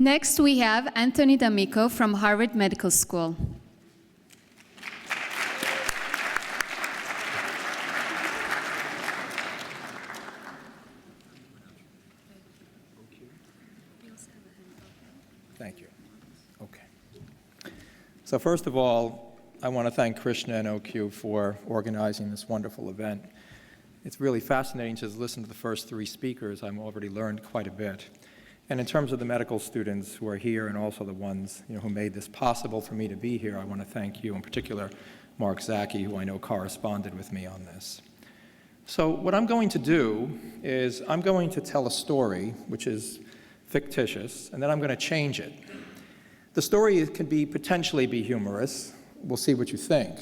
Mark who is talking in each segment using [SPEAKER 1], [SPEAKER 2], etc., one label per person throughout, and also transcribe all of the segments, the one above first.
[SPEAKER 1] Next, we have Anthony D'Amico from Harvard Medical School.
[SPEAKER 2] Thank you. Okay. So first of all, I want to thank Krishna and OQ for organizing this wonderful event. It's really fascinating to listen to the first three speakers. I've already learned quite a bit. And in terms of the medical students who are here and also the ones who made this possible for me to be here, I want to thank you, in particular Mark Zaki, who I know corresponded with me on this. So what I'm going to do is I'm going to tell a story which is fictitious, and then I'm going to change it. The story can potentially be humorous. We'll see what you think.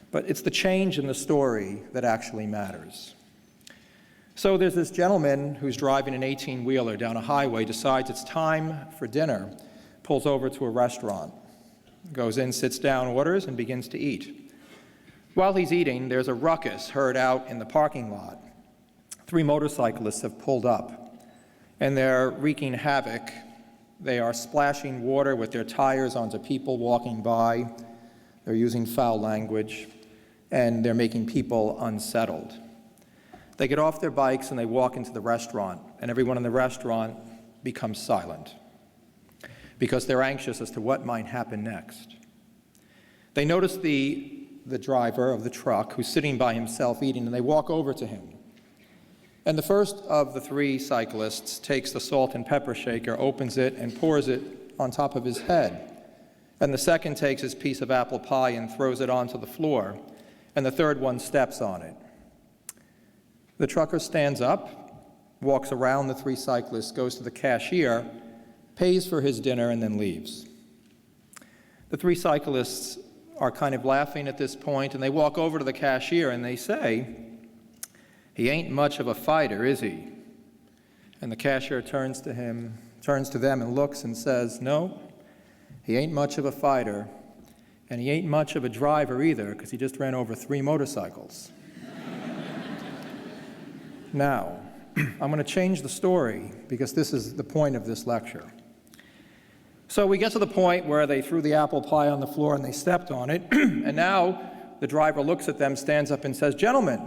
[SPEAKER 2] But it's the change in the story that actually matters. So there's this gentleman who's driving an 18-wheeler down a highway, decides it's time for dinner, pulls over to a restaurant, goes in, sits down, orders, and begins to eat. While he's eating, there's a ruckus heard out in the parking lot. 3 motorcyclists have pulled up, and they're wreaking havoc. They are splashing water with their tires onto people walking by. They're using foul language, and they're making people unsettled. They get off their bikes and they walk into the restaurant, and everyone in the restaurant becomes silent because they're anxious as to what might happen next. They notice the driver of the truck who's sitting by himself eating, and they walk over to him. And the first of the 3 cyclists takes the salt and pepper shaker, opens it, and pours it on top of his head. And the second takes his piece of apple pie and throws it onto the floor, and the third one steps on it. The trucker stands up, walks around the 3 cyclists, goes to the cashier, pays for his dinner, and then leaves. The 3 cyclists are kind of laughing at this point, and they walk over to the cashier and they say, "He ain't much of a fighter, is he?" And the cashier turns to them and looks and says, "No, he ain't much of a fighter, and he ain't much of a driver either, because he just ran over 3 motorcycles." Now, I'm going to change the story because this is the point of this lecture. So we get to the point where they threw the apple pie on the floor and they stepped on it, and now the driver looks at them, stands up and says, "Gentlemen,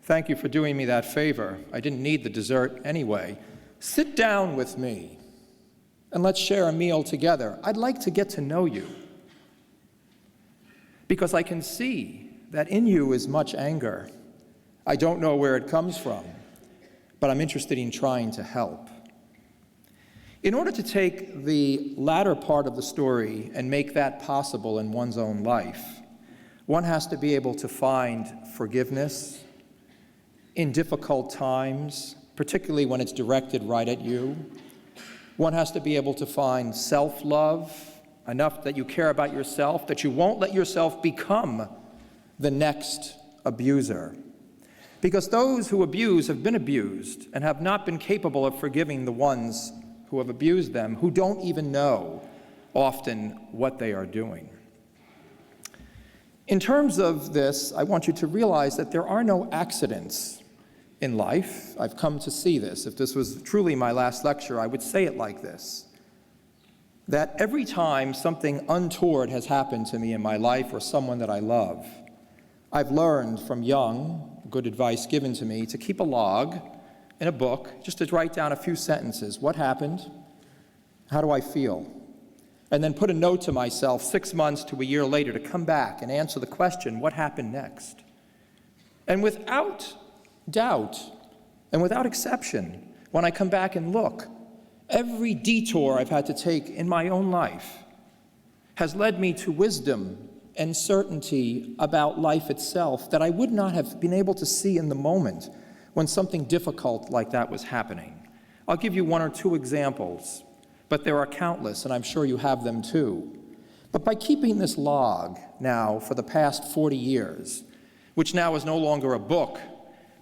[SPEAKER 2] thank you for doing me that favor. I didn't need the dessert anyway. Sit down with me and let's share a meal together. I'd like to get to know you because I can see that in you is much anger. I don't know where it comes from, but I'm interested in trying to help." In order to take the latter part of the story and make that possible in one's own life, one has to be able to find forgiveness in difficult times, particularly when it's directed right at you. One has to be able to find self-love, enough that you care about yourself, that you won't let yourself become the next abuser. Because those who abuse have been abused and have not been capable of forgiving the ones who have abused them, who don't even know often what they are doing. In terms of this, I want you to realize that there are no accidents in life. I've come to see this. If this was truly my last lecture, I would say it like this: that every time something untoward has happened to me in my life or someone that I love, I've learned from young, good advice given to me, to keep a log in a book, just to write down a few sentences. What happened? How do I feel? And then put a note to myself 6 months to a year later to come back and answer the question, what happened next? And without doubt and without exception, when I come back and look, every detour I've had to take in my own life has led me to wisdom and certainty about life itself that I would not have been able to see in the moment when something difficult like that was happening. I'll give you 1 or 2 examples, but there are countless, and I'm sure you have them too. But by keeping this log now for the past 40 years, which now is no longer a book,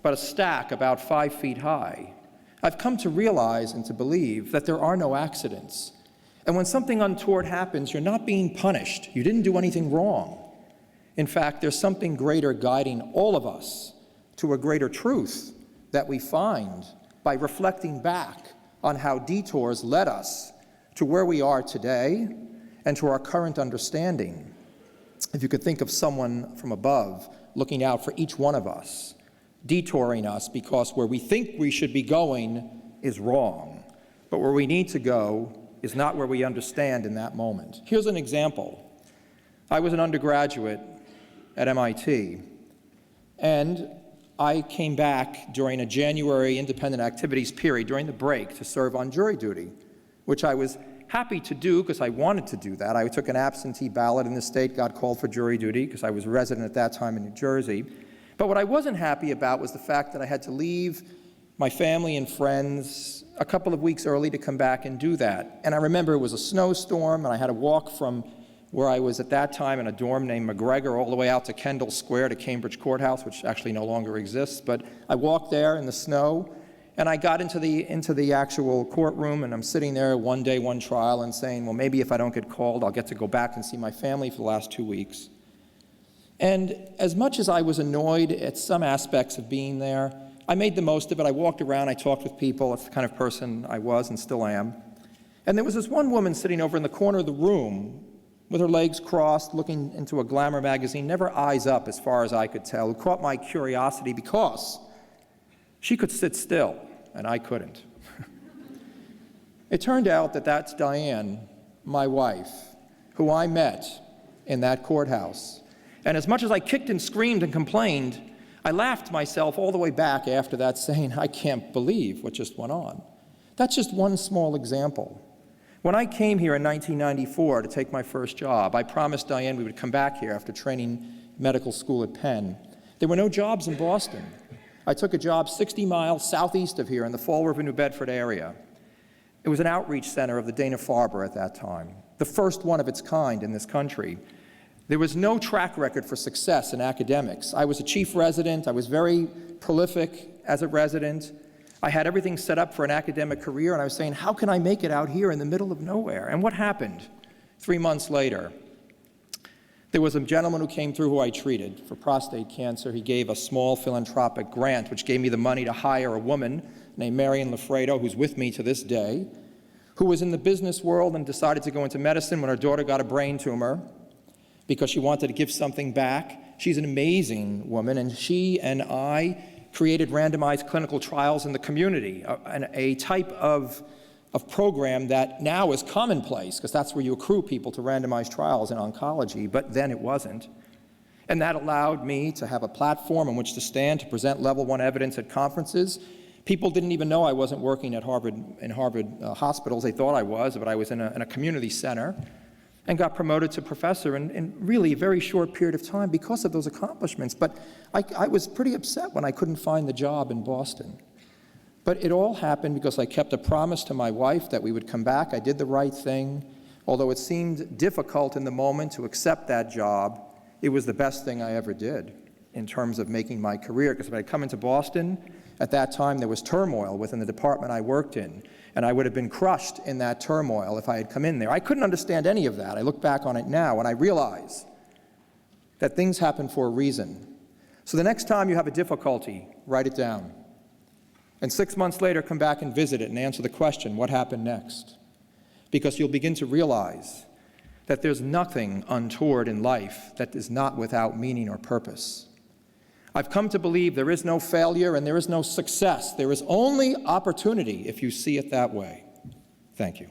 [SPEAKER 2] but a stack about 5 feet high, I've come to realize and to believe that there are no accidents. And when something untoward happens, you're not being punished. You didn't do anything wrong. In fact, there's something greater guiding all of us to a greater truth that we find by reflecting back on how detours led us to where we are today and to our current understanding. If you could think of someone from above looking out for each one of us, detouring us because where we think we should be going is wrong, but where we need to go is not where we understand in that moment. Here's an example. I was an undergraduate at MIT, and I came back during a January independent activities period during the break to serve on jury duty, which I was happy to do because I wanted to do that. I took an absentee ballot in the state, got called for jury duty because I was a resident at that time in New Jersey. But what I wasn't happy about was the fact that I had to leave my family and friends a couple of weeks early to come back and do that. And I remember it was a snowstorm, and I had to walk from where I was at that time in a dorm named McGregor all the way out to Kendall Square to Cambridge Courthouse, which actually no longer exists. But I walked there in the snow, and I got into the actual courtroom, and I'm sitting there one day, one trial, and saying, well, maybe if I don't get called, I'll get to go back and see my family for the last 2 weeks. And as much as I was annoyed at some aspects of being there, I made the most of it. I walked around, I talked with people. That's the kind of person I was and still am. And there was this one woman sitting over in the corner of the room with her legs crossed, looking into a Glamour magazine, never eyes up as far as I could tell, who caught my curiosity because she could sit still, and I couldn't. It turned out that that's Diane, my wife, who I met in that courthouse. And as much as I kicked and screamed and complained, I laughed myself all the way back after that, saying, I can't believe what just went on. That's just one small example. When I came here in 1994 to take my first job, I promised Diane we would come back here after training medical school at Penn. There were no jobs in Boston. I took a job 60 miles southeast of here in the Fall River, New Bedford area. It was an outreach center of the Dana-Farber at that time, the first one of its kind in this country. There was no track record for success in academics. I was a chief resident. I was very prolific as a resident. I had everything set up for an academic career, and I was saying, how can I make it out here in the middle of nowhere? And what happened? 3 months later, there was a gentleman who came through who I treated for prostate cancer. He gave a small philanthropic grant, which gave me the money to hire a woman named Marion Lafredo, who's with me to this day, who was in the business world and decided to go into medicine when her daughter got a brain tumor because she wanted to give something back. She's an amazing woman, and she and I created randomized clinical trials in the community, a type of program that now is commonplace, because that's where you accrue people to randomized trials in oncology, but then it wasn't. And that allowed me to have a platform on which to stand to present level 1 evidence at conferences. People didn't even know I wasn't working at Harvard hospitals. They thought I was, but I was in a community center, and got promoted to professor in really a very short period of time because of those accomplishments. But I was pretty upset when I couldn't find the job in Boston. But it all happened because I kept a promise to my wife that we would come back. I did the right thing. Although it seemed difficult in the moment to accept that job, it was the best thing I ever did in terms of making my career. Because if I had come into Boston, at that time there was turmoil within the department I worked in, and I would have been crushed in that turmoil if I had come in there. I couldn't understand any of that. I look back on it now, and I realize that things happen for a reason. So the next time you have a difficulty, write it down. And 6 months later, come back and visit it and answer the question, what happened next? Because you'll begin to realize that there's nothing untoward in life that is not without meaning or purpose. I've come to believe there is no failure and there is no success. There is only opportunity if you see it that way. Thank you.